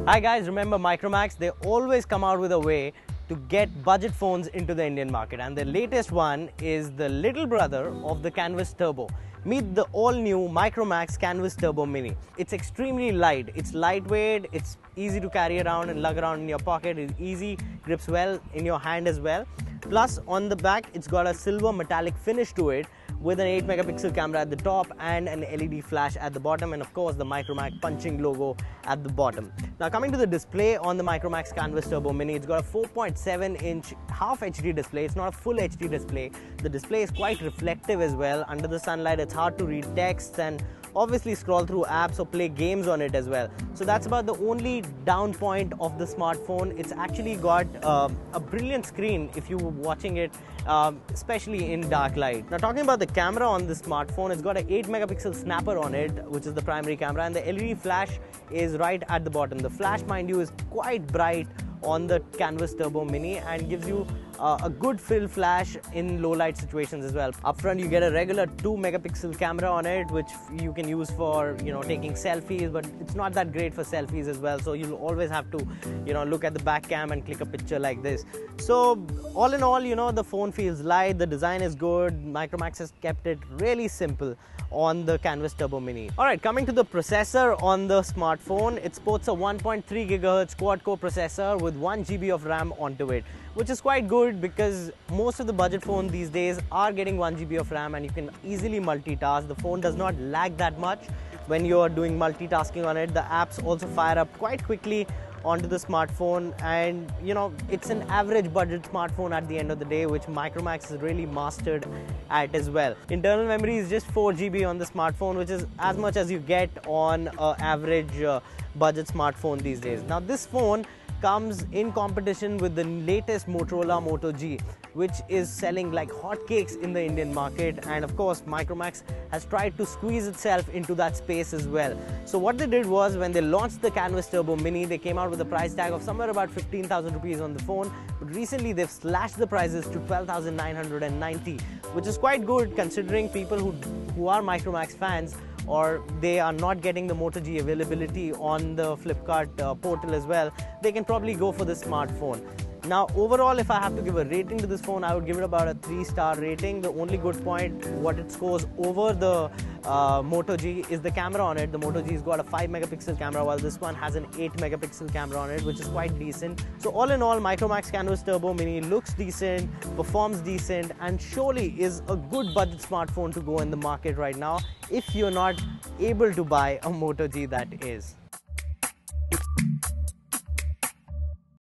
Hi guys, remember Micromax? They always come out with a way to get budget phones into the Indian market, and the latest one is the little brother of the Canvas Turbo. Meet the all-new Micromax Canvas Turbo Mini. It's extremely light, it's lightweight, it's easy to carry around and lug around in your pocket, it's easy, grips well in your hand as well. Plus on the back it's got a silver metallic finish to it with an 8 megapixel camera at the top and an LED flash at the bottom, and of course the Micromax punching logo at the bottom. Now coming to the display on the Micromax Canvas Turbo Mini, it's got a 4.7 inch half HD display. It's not a full HD display. The display is quite reflective as well. Under the sunlight it's hard to read text and obviously scroll through apps or play games on it as well. So that's about the only down point of the smartphone. It's actually got a brilliant screen if you're watching it, especially in dark light. Now talking about the camera on this smartphone, it's got an 8 megapixel snapper on it, which is the primary camera, and the LED flash is right at the bottom. The flash, mind you, is quite bright on the Canvas Turbo Mini and gives you a good fill flash in low light situations as well. Up front you get a regular 2 megapixel camera on it, which you can use for taking selfies, but it's not that great for selfies as well, so you'll always have to look at the back cam and click a picture like this. So all in all, the phone feels light, the design is good. Micromax has kept it really simple on the Canvas Turbo Mini. Alright, coming to the processor on the smartphone, it sports a 1.3 GHz quad-core processor with 1 GB of RAM onto it, which is quite good because most of the budget phones these days are getting 1 GB of RAM and you can easily multitask. The phone does not lag that much when you're doing multitasking on it. The apps also fire up quite quickly onto the smartphone, and it's an average budget smartphone at the end of the day, which Micromax has really mastered at as well. Internal memory is just 4 GB on the smartphone, which is as much as you get on an average budget smartphone these days. Now this phone comes in competition with the latest Motorola Moto G, which is selling like hotcakes in the Indian market, and of course Micromax has tried to squeeze itself into that space as well. So what they did was, when they launched the Canvas Turbo Mini, they came out with a price tag of somewhere about 15,000 rupees on the phone, but recently they've slashed the prices to 12,990, which is quite good considering people who are Micromax fans, or they are not getting the Moto G availability on the Flipkart portal as well, they can probably go for this smartphone. Now overall, if I have to give a rating to this phone, I would give it about a 3-star rating. The only good point, what it scores over the Moto G, is the camera on it. The Moto G has got a 5 megapixel camera, while this one has an 8 megapixel camera on it, which is quite decent. So all in all, Micromax Canvas Turbo Mini looks decent, performs decent, and surely is a good budget smartphone to go in the market right now if you're not able to buy a Moto G, that is.